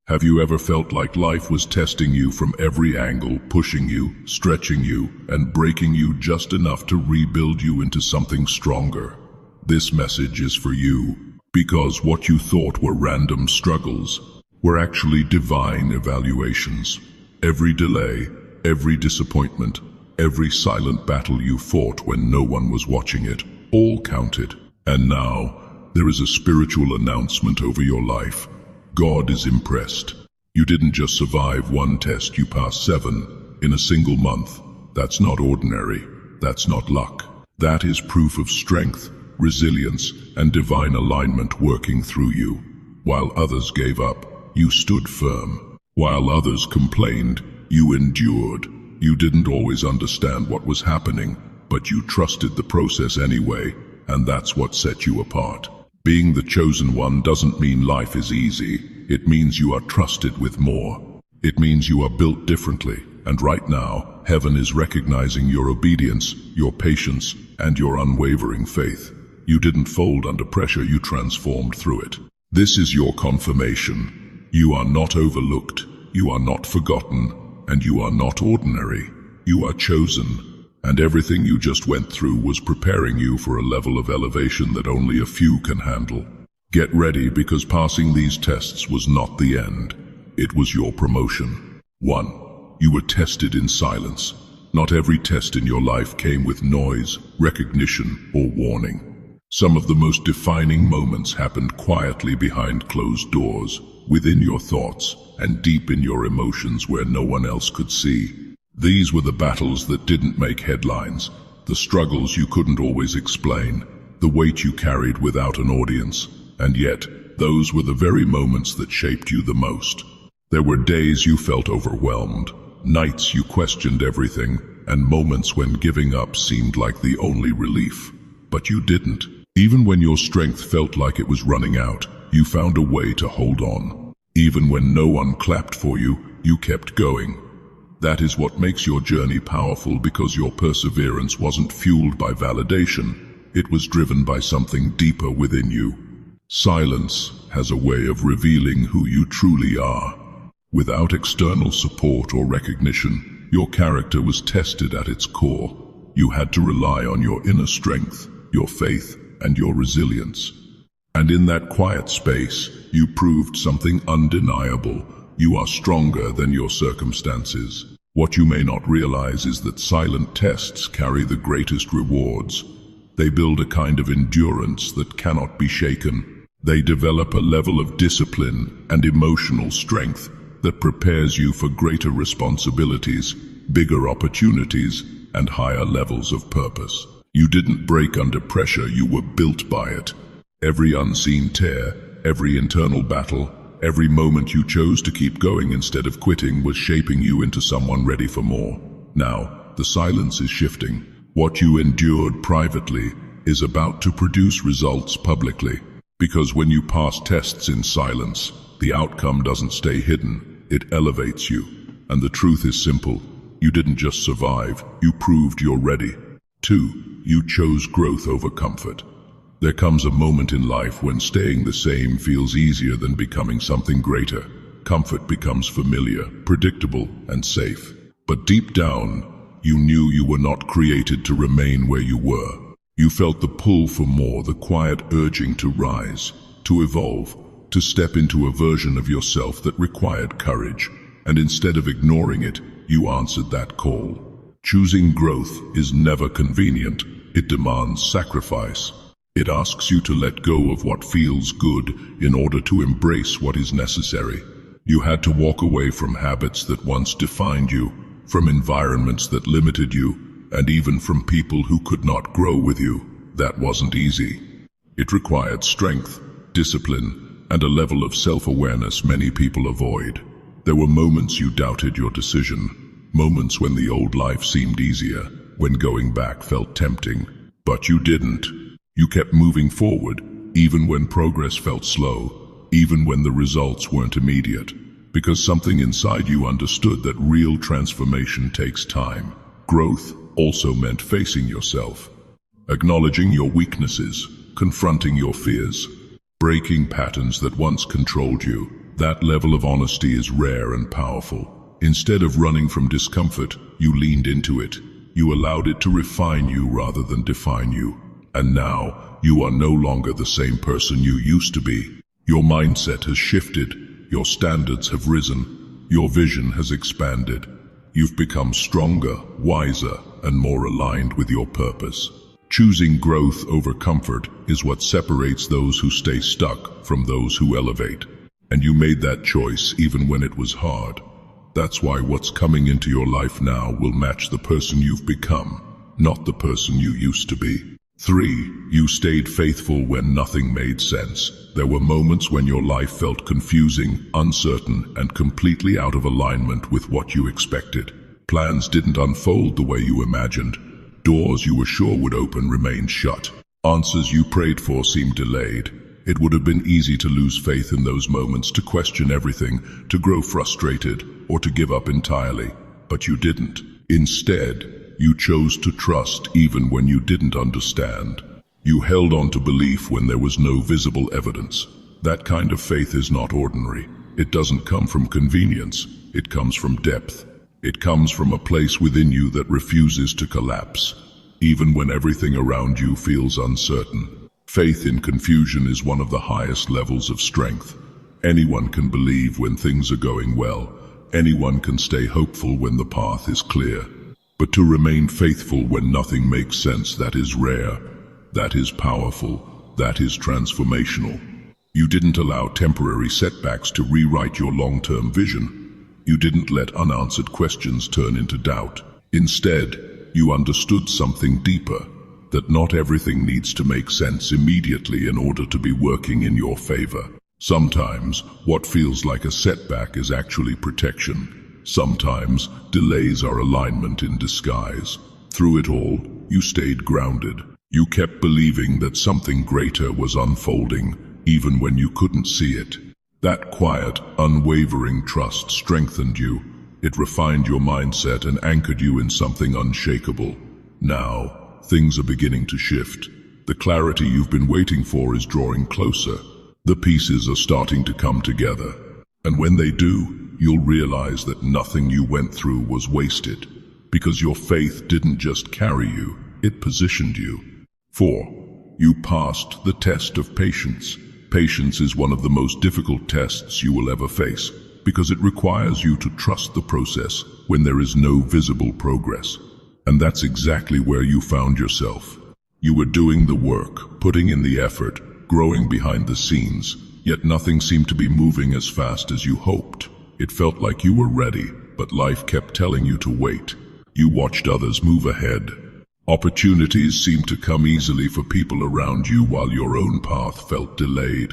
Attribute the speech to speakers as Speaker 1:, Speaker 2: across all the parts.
Speaker 1: Have you ever felt like life was testing you from every angle, pushing you, stretching you, and breaking you just enough to rebuild you into something stronger? This message is for you, because what you thought were random struggles were actually divine evaluations. Every delay, every disappointment, every silent battle you fought when no one was watching it, all counted. And now, there is a spiritual announcement over your life. God is impressed. You didn't just survive one test, you passed 7 in a single month. That's not ordinary. That's not luck. That is proof of strength, resilience, and divine alignment working through you. While others gave up, you stood firm. While others complained, you endured. You didn't always understand what was happening, but you trusted the process anyway, and that's what set you apart. Being the chosen one doesn't mean life is easy. It means you are trusted with more. It means you are built differently, and right now, heaven is recognizing your obedience, your patience, and your unwavering faith. You didn't fold under pressure, you transformed through it. This is your confirmation. You are not overlooked, you are not forgotten, and you are not ordinary. You are chosen. And everything you just went through was preparing you for a level of elevation that only a few can handle. Get ready, because passing these tests was not the end. It was your promotion. 1. You were tested in silence. Not every test in your life came with noise, recognition, or warning. Some of the most defining moments happened quietly behind closed doors, within your thoughts, and deep in your emotions where no one else could see. These were the battles that didn't make headlines, the struggles you couldn't always explain, the weight you carried without an audience, and yet, those were the very moments that shaped you the most. There were days you felt overwhelmed, nights you questioned everything, and moments when giving up seemed like the only relief. But you didn't. Even when your strength felt like it was running out, you found a way to hold on. Even when no one clapped for you, you kept going. That is what makes your journey powerful, because your perseverance wasn't fueled by validation. It was driven by something deeper within you. Silence has a way of revealing who you truly are. Without external support or recognition, your character was tested at its core. You had to rely on your inner strength, your faith, and your resilience. And in that quiet space, you proved something undeniable. You are stronger than your circumstances. What you may not realize is that silent tests carry the greatest rewards. They build a kind of endurance that cannot be shaken. They develop a level of discipline and emotional strength that prepares you for greater responsibilities, bigger opportunities, and higher levels of purpose. You didn't break under pressure, you were built by it. Every unseen tear, every internal battle, every moment you chose to keep going instead of quitting was shaping you into someone ready for more. Now, the silence is shifting. What you endured privately is about to produce results publicly. Because when you pass tests in silence, the outcome doesn't stay hidden, it elevates you. And the truth is simple. You didn't just survive, you proved you're ready. 2. You chose growth over comfort. There comes a moment in life when staying the same feels easier than becoming something greater. Comfort becomes familiar, predictable, and safe. But deep down, you knew you were not created to remain where you were. You felt the pull for more, the quiet urging to rise, to evolve, to step into a version of yourself that required courage. And instead of ignoring it, you answered that call. Choosing growth is never convenient. It demands sacrifice. It asks you to let go of what feels good in order to embrace what is necessary. You had to walk away from habits that once defined you, from environments that limited you, and even from people who could not grow with you. That wasn't easy. It required strength, discipline, and a level of self-awareness many people avoid. There were moments you doubted your decision, moments when the old life seemed easier, when going back felt tempting. But you didn't. You kept moving forward, even when progress felt slow, even when the results weren't immediate, because something inside you understood that real transformation takes time. Growth also meant facing yourself, acknowledging your weaknesses, confronting your fears, breaking patterns that once controlled you. That level of honesty is rare and powerful. Instead of running from discomfort, you leaned into it. You allowed it to refine you rather than define you. And now, you are no longer the same person you used to be. Your mindset has shifted. Your standards have risen. Your vision has expanded. You've become stronger, wiser, and more aligned with your purpose. Choosing growth over comfort is what separates those who stay stuck from those who elevate. And you made that choice even when it was hard. That's why what's coming into your life now will match the person you've become, not the person you used to be. 3. You stayed faithful when nothing made sense. There were moments when your life felt confusing, uncertain, and completely out of alignment with what you expected. Plans didn't unfold the way you imagined. Doors you were sure would open remained shut. Answers you prayed for seemed delayed. It would have been easy to lose faith in those moments, to question everything, to grow frustrated, or to give up entirely. But you didn't. Instead, you chose to trust even when you didn't understand. You held on to belief when there was no visible evidence. That kind of faith is not ordinary. It doesn't come from convenience. It comes from depth. It comes from a place within you that refuses to collapse, even when everything around you feels uncertain. Faith in confusion is one of the highest levels of strength. Anyone can believe when things are going well. Anyone can stay hopeful when the path is clear. But to remain faithful when nothing makes sense, that is rare. That is powerful. That is transformational. You didn't allow temporary setbacks to rewrite your long-term vision. You didn't let unanswered questions turn into doubt. Instead, you understood something deeper, that not everything needs to make sense immediately in order to be working in your favor. Sometimes, what feels like a setback is actually protection. Sometimes, delays are alignment in disguise. Through it all, you stayed grounded. You kept believing that something greater was unfolding, even when you couldn't see it. That quiet, unwavering trust strengthened you. It refined your mindset and anchored you in something unshakable. Now, things are beginning to shift. The clarity you've been waiting for is drawing closer. The pieces are starting to come together. And when they do, you'll realize that nothing you went through was wasted, because your faith didn't just carry you, it positioned you. 4. You passed the test of patience. Patience is one of the most difficult tests you will ever face, because it requires you to trust the process when there is no visible progress. And that's exactly where you found yourself. You were doing the work, putting in the effort, growing behind the scenes, yet nothing seemed to be moving as fast as you hoped. It felt like you were ready, but life kept telling you to wait. You watched others move ahead. Opportunities seemed to come easily for people around you while your own path felt delayed.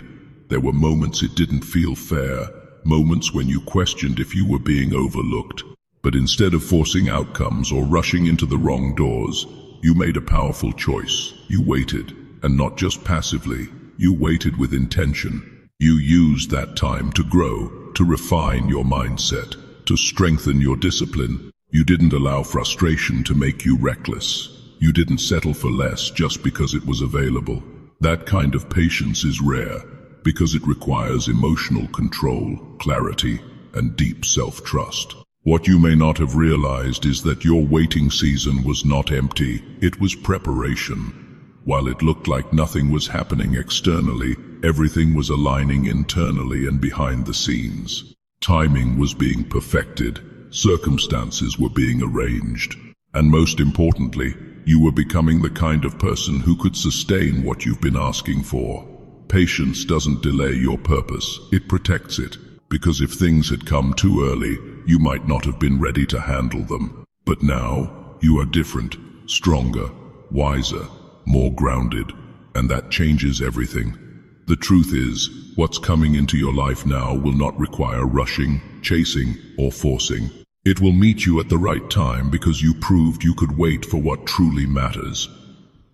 Speaker 1: There were moments it didn't feel fair, moments when you questioned if you were being overlooked. But instead of forcing outcomes or rushing into the wrong doors, you made a powerful choice. You waited, and not just passively. You waited with intention. You used that time to grow, to refine your mindset, to strengthen your discipline. You didn't allow frustration to make you reckless. You didn't settle for less just because it was available. That kind of patience is rare, because it requires emotional control, clarity, and deep self-trust. What you may not have realized is that your waiting season was not empty, it was preparation. While it looked like nothing was happening externally, everything was aligning internally and behind the scenes. Timing was being perfected, circumstances were being arranged, and most importantly, you were becoming the kind of person who could sustain what you've been asking for. Patience doesn't delay your purpose, it protects it, because if things had come too early, you might not have been ready to handle them. But now, you are different, stronger, wiser, more grounded, and that changes everything. The truth is, what's coming into your life now will not require rushing, chasing, or forcing. It will meet you at the right time because you proved you could wait for what truly matters.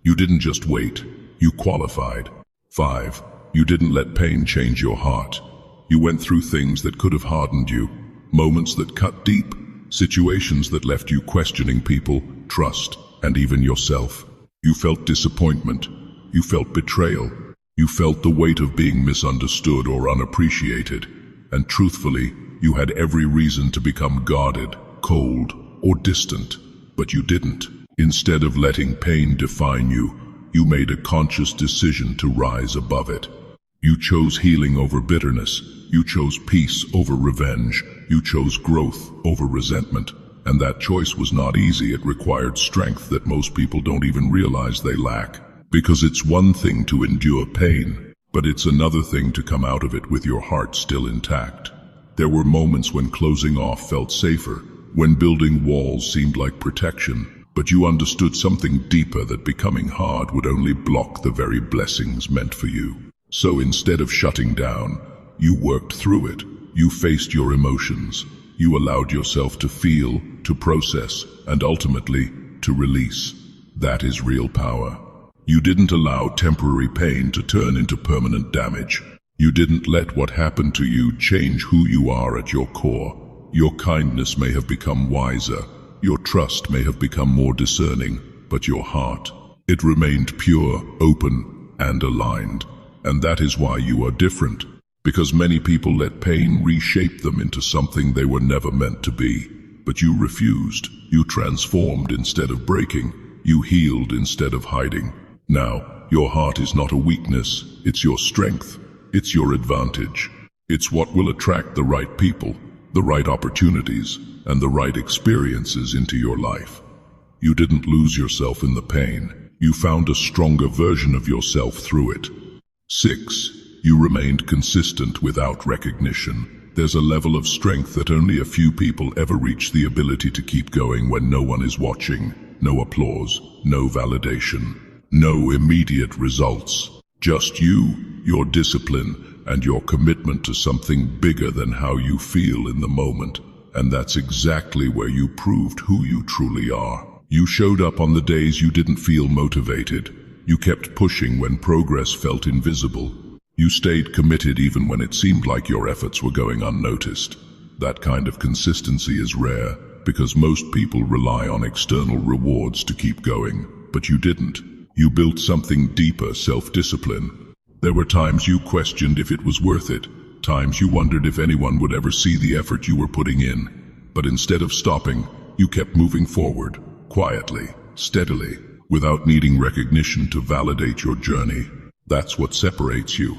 Speaker 1: You didn't just wait, you qualified. 5. You didn't let pain change your heart. You went through things that could have hardened you, moments that cut deep, situations that left you questioning people, trust, and even yourself. You felt disappointment. You felt betrayal. You felt the weight of being misunderstood or unappreciated. and truthfully, you had every reason to become guarded, cold, or distant, but you didn't. Instead of letting pain define you, you made a conscious decision to rise above it. You chose healing over bitterness. You chose peace over revenge. You chose growth over resentment. And that choice was not easy. It required strength that most people don't even realize they lack. Because it's one thing to endure pain, but it's another thing to come out of it with your heart still intact. There were moments when closing off felt safer, when building walls seemed like protection, but you understood something deeper, that becoming hard would only block the very blessings meant for you. So instead of shutting down, you worked through it. You faced your emotions. You allowed yourself to feel, to process, and ultimately, to release. That is real power. You didn't allow temporary pain to turn into permanent damage. You didn't let what happened to you change who you are at your core. Your kindness may have become wiser. Your trust may have become more discerning, but your heart, it remained pure, open, and aligned. And that is why you are different, because many people let pain reshape them into something they were never meant to be. But you refused. You transformed instead of breaking. You healed instead of hiding. Now, your heart is not a weakness, it's your strength. It's your advantage. It's what will attract the right people, the right opportunities, and the right experiences into your life. You didn't lose yourself in the pain. You found a stronger version of yourself through it. 6. You remained consistent without recognition. There's a level of strength that only a few people ever reach, the ability to keep going when no one is watching. No applause, no validation, no immediate results. Just you, your discipline, and your commitment to something bigger than how you feel in the moment. And that's exactly where you proved who you truly are. You showed up on the days you didn't feel motivated. You kept pushing when progress felt invisible. You stayed committed even when it seemed like your efforts were going unnoticed. That kind of consistency is rare, because most people rely on external rewards to keep going. But you didn't. You built something deeper, self-discipline. There were times you questioned if it was worth it, times you wondered if anyone would ever see the effort you were putting in. But instead of stopping, you kept moving forward, quietly, steadily, without needing recognition to validate your journey. That's what separates you.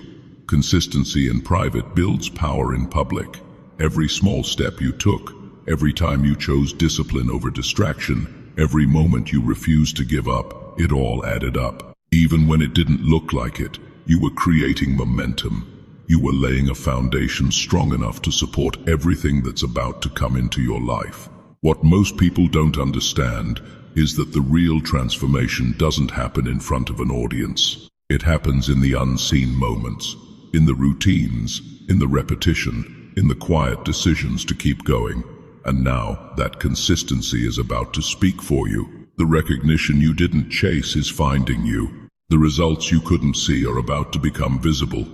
Speaker 1: Consistency in private builds power in public. Every small step you took, every time you chose discipline over distraction, every moment you refused to give up, it all added up. Even when it didn't look like it, you were creating momentum. You were laying a foundation strong enough to support everything that's about to come into your life. What most people don't understand is that the real transformation doesn't happen in front of an audience. It happens in the unseen moments, in the routines, in the repetition, in the quiet decisions to keep going. And now, that consistency is about to speak for you. The recognition you didn't chase is finding you. The results you couldn't see are about to become visible,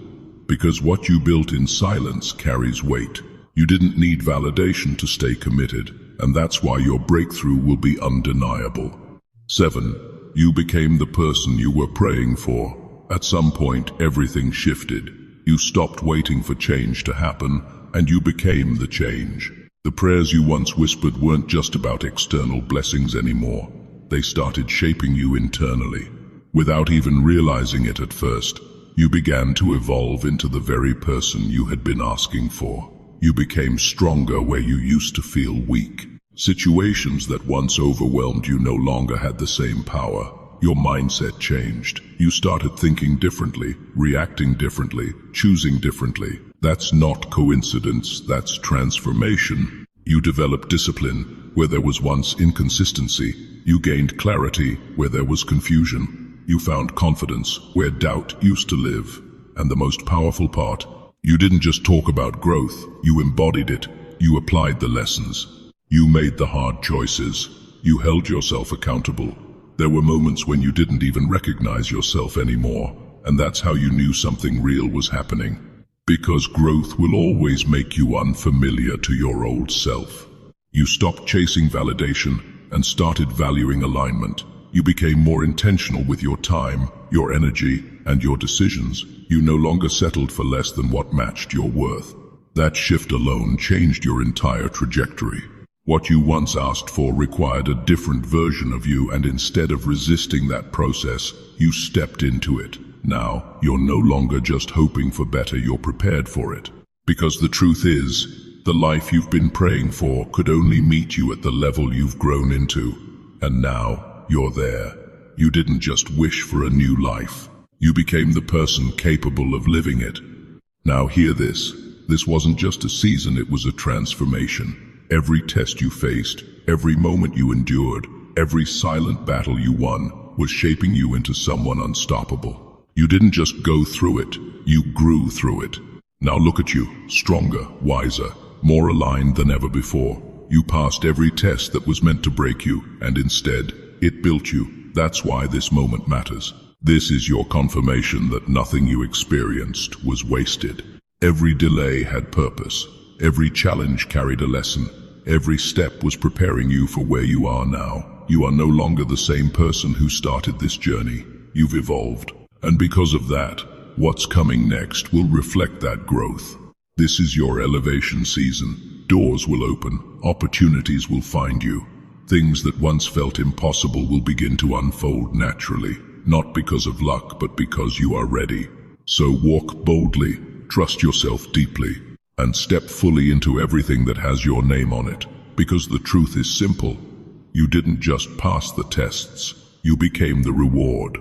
Speaker 1: because what you built in silence carries weight. You didn't need validation to stay committed, and that's why your breakthrough will be undeniable. 7. You became the person you were praying for. At some point, everything shifted. You stopped waiting for change to happen, and you became the change. The prayers you once whispered weren't just about external blessings anymore. They started shaping you internally. Without even realizing it at first, you began to evolve into the very person you had been asking for. You became stronger where you used to feel weak. Situations that once overwhelmed you no longer had the same power. Your mindset changed. You started thinking differently, reacting differently, choosing differently. That's not coincidence, that's transformation. You developed discipline where there was once inconsistency. You gained clarity where there was confusion. You found confidence where doubt used to live. And the most powerful part, you didn't just talk about growth, you embodied it. You applied the lessons. You made the hard choices. You held yourself accountable. There were moments when you didn't even recognize yourself anymore, and that's how you knew something real was happening. Because growth will always make you unfamiliar to your old self. You stopped chasing validation and started valuing alignment. You became more intentional with your time, your energy, and your decisions. You no longer settled for less than what matched your worth. That shift alone changed your entire trajectory. What you once asked for required a different version of you, and instead of resisting that process, you stepped into it. Now, you're no longer just hoping for better, you're prepared for it. Because the truth is, the life you've been praying for could only meet you at the level you've grown into. And now, you're there. You didn't just wish for a new life. You became the person capable of living it. Now hear this. This wasn't just a season, it was a transformation. Every test you faced, every moment you endured, every silent battle you won was shaping you into someone unstoppable. You didn't just go through it, you grew through it. Now look at you, stronger, wiser, more aligned than ever before. You passed every test that was meant to break you, and instead, it built you. That's why this moment matters. This is your confirmation that nothing you experienced was wasted. Every delay had purpose. Every challenge carried a lesson. Every step was preparing you for where you are now. You are no longer the same person who started this journey. You've evolved. And because of that, what's coming next will reflect that growth. This is your elevation season. Doors will open. Opportunities will find you. Things that once felt impossible will begin to unfold naturally, not because of luck, but because you are ready. So walk boldly, trust yourself deeply, and step fully into everything that has your name on it. Because the truth is simple. You didn't just pass the tests, you became the reward.